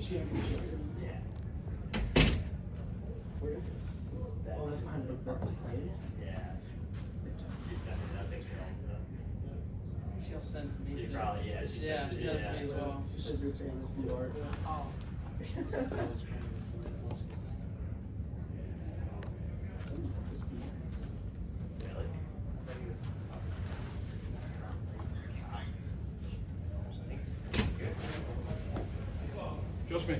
championship. Yeah. Where is this? Oh, that's behind the Berkeley place. Yeah. She sent me that picture also. She'll send to me She too. probably, yeah. She sent it to me as well. She said you're famous for your art. Oh. Just me.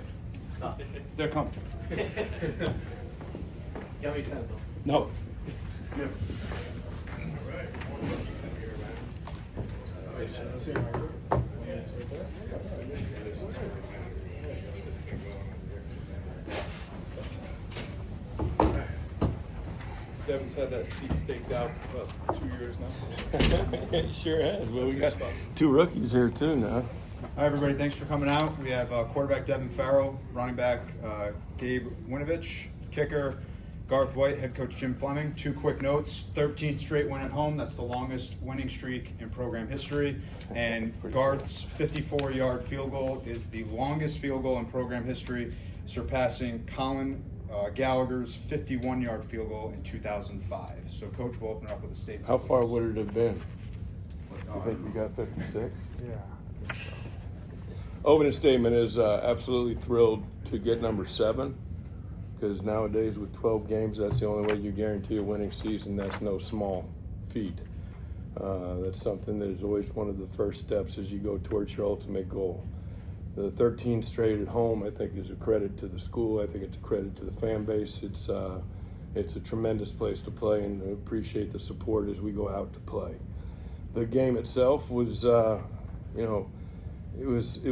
They're coming. Got me excited though. No. Devin's had that seat staked out for about 2 years now. He sure has. Well, we That's got his spot. 2 rookies here too now. Hi, everybody. Thanks for coming out. We have quarterback Devin Farrell, running back Gabe, Winowich, kicker Garth White, head coach Jim Fleming. 2 quick notes: 13th straight win at home. That's the longest winning streak in program history. And Garth's 54-yard field goal is the longest field goal in program history, surpassing Colin Gallagher's 51-yard field goal in 2005. So, Coach, we'll open it up with a statement. How far please. would it have been? You think we got 56? Yeah. Opening statement is absolutely thrilled to get number 7, because nowadays with 12 games, that's the only way you guarantee a winning season. That's no small feat. That's something that is always one of the first steps as you go towards your ultimate goal. The 13 straight at home, I think, is a credit to the school. I think it's a credit to the fan base. It's a tremendous place to play, and I appreciate the support as we go out to play. The game itself was, it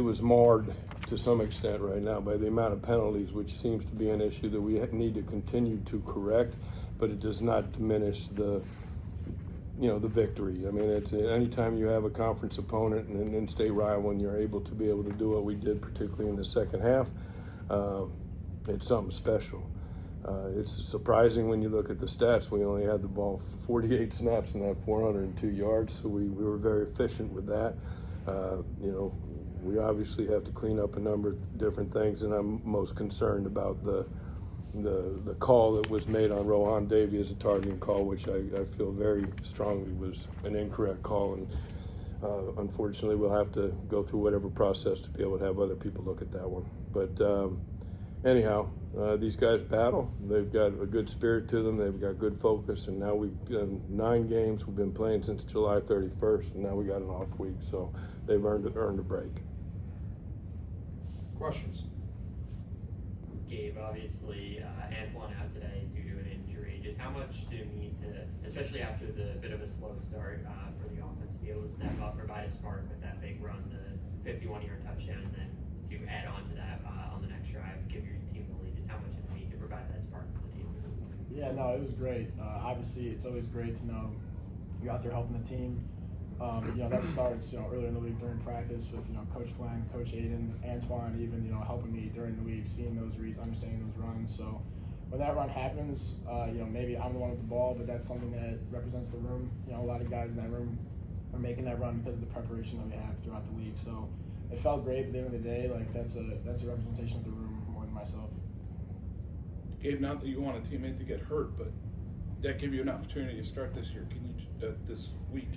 was marred to some extent right now by the amount of penalties, which seems to be an issue that we need to continue to correct, but it does not diminish the victory. I mean, anytime you have a conference opponent and an in-state rival and you're able to be able to do what we did, particularly in the second half, it's something special. It's surprising when you look at the stats. We only had the ball 48 snaps and had 402 yards, so we were very efficient with that. We obviously have to clean up a number of different things, and I'm most concerned about the call that was made on Rohan Davey as a targeting call, which I feel very strongly was an incorrect call, and unfortunately we'll have to go through whatever process to be able to have other people look at that one. But anyhow, these guys battle. They've got a good spirit to them. They've got good focus, and now we've done 9 games. We've been playing since July 31st, and now we got an off week, so they've earned a break. Questions? Gabe, obviously, Antoine out today due to an injury. Just how much do you need to, especially after the bit of a slow start for the offense, to be able to step up, provide a spark with that big run, the 51-yard touchdown, and then to add on to that on the next drive, give your team the lead? Just how much do you need to provide that spark for the team? Yeah, no, it was great. Obviously, it's always great to know you're out there helping the team. That starts, earlier in the week during practice with, Coach Fleming, Coach Aiden, Antoine, even, helping me during the week, seeing those reads, understanding those runs. So when that run happens, maybe I'm the one with the ball, but that's something that represents the room. A lot of guys in that room are making that run because of the preparation that we have throughout the week. So it felt great at the end of the day. Like, that's a representation of the room more than myself. Gabe, not that you want a teammate to get hurt, but that gave you an opportunity to start this year. Can you this week?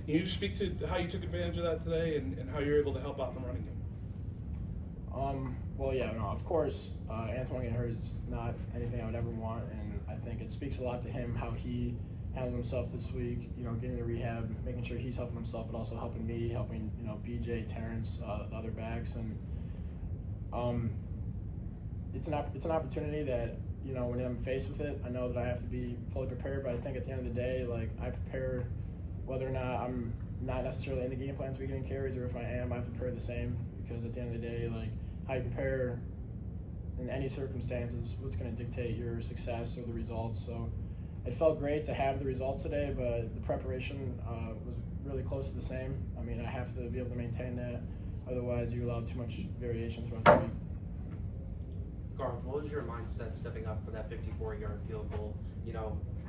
Can you speak to how you took advantage of that today and how you're able to help out in the running game? Well, yeah, no, of course, Antoine getting hurt is not anything I would ever want, and I think it speaks a lot to him how he handled himself this week. Getting to rehab, making sure he's helping himself, but also helping me, helping BJ, Terrence, the other backs, and it's an opportunity that when I'm faced with it, I know that I have to be fully prepared. But I think at the end of the day, like, I prepare whether or not I'm not necessarily in the game plan to be getting carries, or if I am, I have to prepare the same, because at the end of the day, like, how you prepare in any circumstance is what's going to dictate your success or the results. So it felt great to have the results today, but the preparation was really close to the same. I mean, I have to be able to maintain that. Otherwise, you allow too much variation throughout the week. Garth, what was your mindset stepping up for that 54-yard field goal?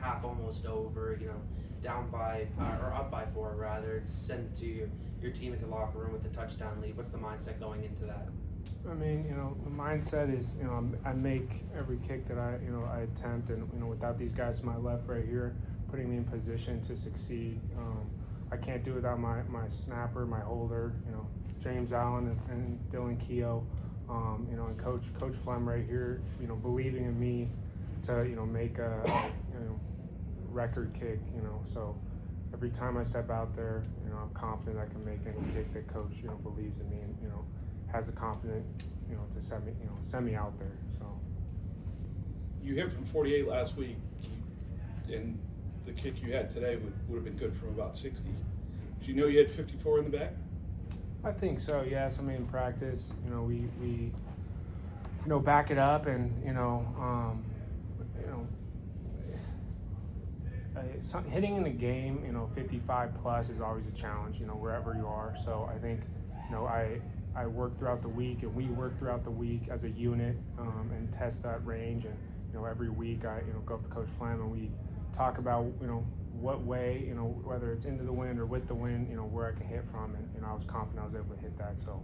Half almost over, down by, or up by 4 rather, sent to your team into the locker room with the touchdown lead. What's the mindset going into that? I mean, the mindset is, I make every kick that I attempt, and without these guys to my left right here, putting me in position to succeed. I can't do it without my snapper, my holder, James Allen and Dylan Keogh, and Coach Flem right here, believing in me to, make a, record kick, so every time I step out there, I'm confident I can make any kick that Coach, believes in me and, has the confidence, to send me out there. So You hit from 48 last week, and the kick you had today would have been good from about 60. Do you know you had 54 in the back? I think so. Yes. I mean, in practice, we back it up, and hitting in the game, 55 plus is always a challenge, wherever you are. So I think, I work throughout the week, and we work throughout the week as a unit, and test that range. And every week I go up to Coach Flam, and we talk about what way, whether it's into the wind or with the wind, where I can hit from. And I was confident I was able to hit that. So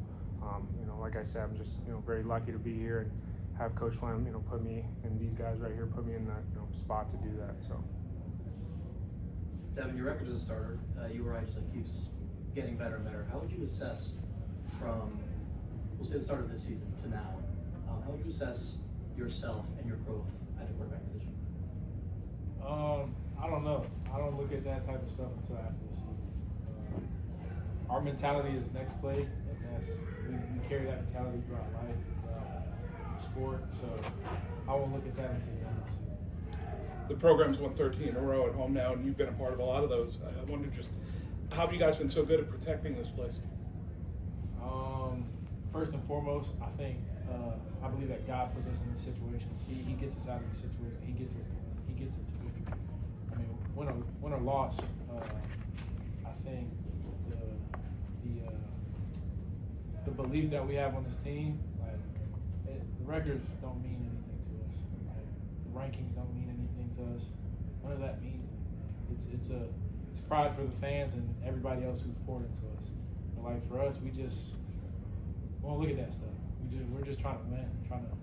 like I said, I'm just very lucky to be here and have Coach Flam put me, and these guys right here put me in that spot to do that. So Devin, your record as a starter, you were right, just like keeps getting better and better. How would you assess from, we'll say the start of this season to now, how would you assess yourself and your growth at the quarterback position? I don't know. I don't look at that type of stuff until after the season. Our mentality is next play, and we carry that mentality throughout life, throughout sport. So I won't look at that until the end of the season. The program's won 13 in a row at home now, and you've been a part of a lot of those. I wonder just, how have you guys been so good at protecting this place? First and foremost, I believe that God puts us in these situations. He gets us out of these situations. He gets us to win. I mean, win or loss, I think the belief that we have on this team, the records don't mean anything to us. The rankings don't mean anything to us. None of that means anything. It's pride for the fans and everybody else who's poured into us. But for us, we just won't look at that stuff. We're just trying to win, trying to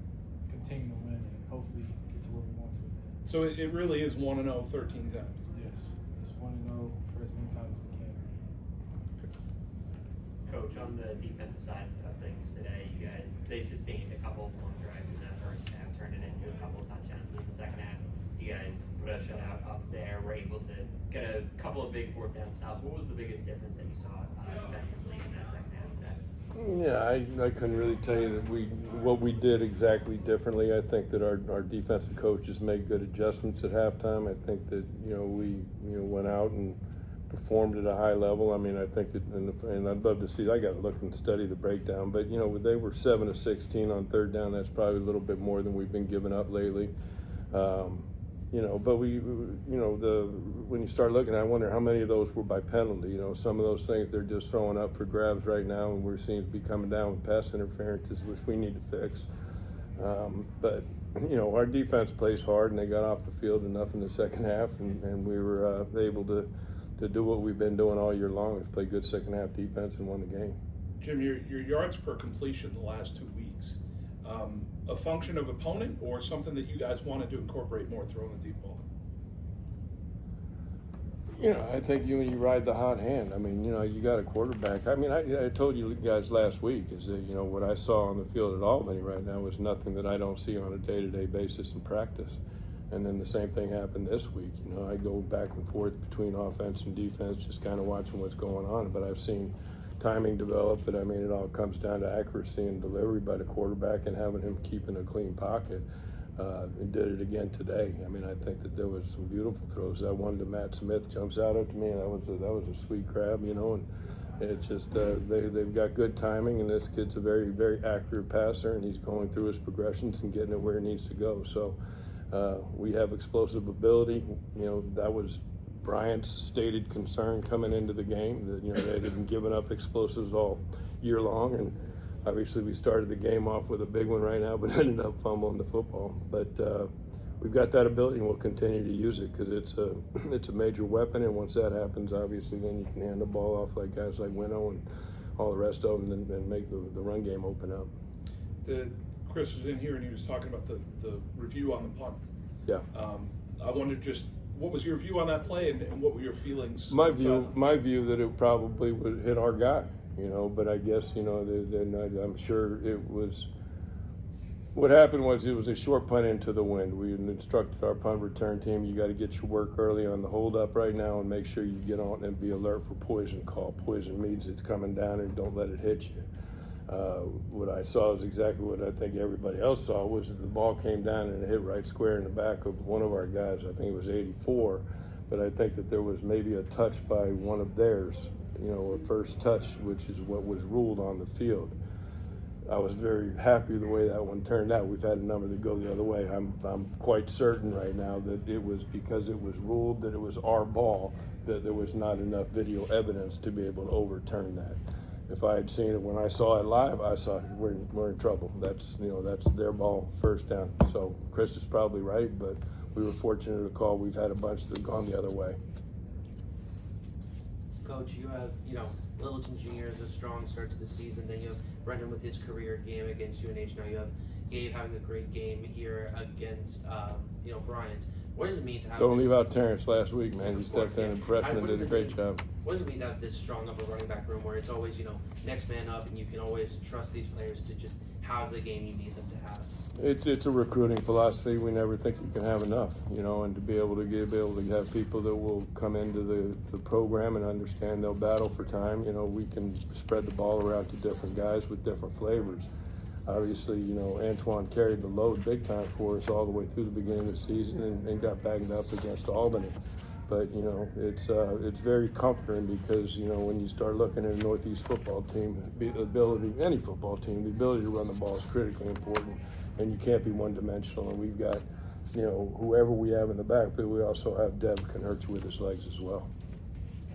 continue to win, and hopefully get to where we want to. So it really is 1-0 13 times. Yes, just 1-0 for as many times as we can. Coach, on the defensive side of things today, they sustained a couple of long drives in that first half, turned it into a couple of touchdowns in the second half. You guys put a shutout up there, were able to get a couple of big fourth down stops. What was the biggest difference that you saw defensively in that second half today? Yeah, I couldn't really tell you that what we did exactly differently. I think that our defensive coaches made good adjustments at halftime. I think that we went out and performed at a high level. I mean, I think and I'd love to see. I got to look and study the breakdown, but they were 7 of 16 on third down. That's probably a little bit more than we've been giving up lately. But when you start looking, I wonder how many of those were by penalty. Some of those things they're just throwing up for grabs right now, and we're seeing to be coming down with pass interferences, which we need to fix. But our defense plays hard, and they got off the field enough in the second half, and we were able to do what we've been doing all year long, is play good second half defense and won the game. Jim, your yards per completion the last 2 weeks, a function of opponent or something that you guys wanted to incorporate more throwing the deep ball? I think you ride the hot hand. I mean, you got a quarterback. I mean, I told you guys last week is that, what I saw on the field at Albany right now was nothing that I don't see on a day-to-day basis in practice. And then the same thing happened this week. I go back and forth between offense and defense, just kind of watching what's going on. But I've seen timing develop, and I mean, it all comes down to accuracy and delivery by the quarterback and having him keep in a clean pocket. He did it again today. I mean, I think that there was some beautiful throws. That one to Matt Smith jumps out at me, and that was a sweet grab, and it's just they've got good timing, and this kid's a very, very accurate passer, and he's going through his progressions and getting it where he needs to go. So we have explosive ability. That was Bryant's stated concern coming into the game, that they hadn't given up explosives all year long, and obviously we started the game off with a big one right now, but ended up fumbling the football. But we've got that ability, and we'll continue to use it because it's a major weapon, and once that happens, obviously then you can hand the ball off like guys like Winowich and all the rest of them, and make the run game open up. Chris was in here and he was talking about the review on the punt. Yeah. I wondered just what was your view on that play and what were your feelings? My view that it probably would hit our guy, but I guess, I'm sure it was. What happened was it was a short punt into the wind. We had instructed our punt return team, you got to get your work early on the hold up right now and make sure you get on and be alert for poison call. Poison means it's coming down and don't let it hit you. What I saw is exactly what I think everybody else saw, was that the ball came down and it hit right square in the back of one of our guys. I think it was 84, but I think that there was maybe a touch by one of theirs, a first touch, which is what was ruled on the field. I was very happy the way that one turned out. We've had a number that go the other way. I'm quite certain right now that it was because it was ruled that it was our ball, that there was not enough video evidence to be able to overturn that. If I had seen it when I saw it live, I saw we're in trouble. That's their ball, first down. So Chris is probably right, but we were fortunate to call. We've had a bunch that have gone the other way. Coach, you have, Littleton Jr. is a strong start to the season. Then you have Brendan with his career game against UNH. Now you have Gabe having a great game here against, Bryant. What does it mean to have Don't this, leave out Terrence last week, man. He stepped in and freshman What did does a it great mean- job. What does it mean to have this strong of a running back room where it's always, next man up and you can always trust these players to just have the game you need them to have? It's a recruiting philosophy. We never think you can have enough, and to be able to have people that will come into the program and understand they'll battle for time. We can spread the ball around to different guys with different flavors. Obviously, Antoine carried the load big time for us all the way through the beginning of the season and got banged up against Albany. But, it's very comforting because, when you start looking at a Northeast football team, any football team, the ability to run the ball is critically important, and you can't be one-dimensional. And we've got, whoever we have in the back, but we also have Devin can hurt you with his legs as well.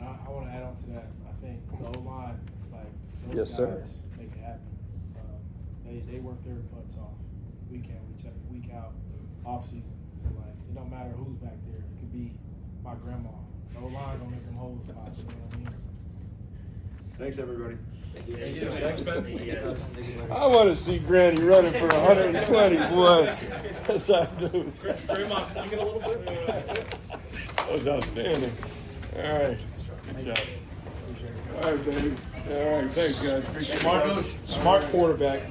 I want to add on to that. I think the O-line, those Yes, sir. guys make it happen. They work their butts off week in, week out, off season. So it don't matter who's back there. It could be my grandma. The O-line don't make them hold spots. You know what I mean? Thanks, everybody. Thanks, Ben. I want to see Granny running for 120, boy. Yes, I do. Grandma singing a little bit? That was outstanding. All right. Good job. All right, baby. All right, thanks, guys. Appreciate it. Smart quarterback.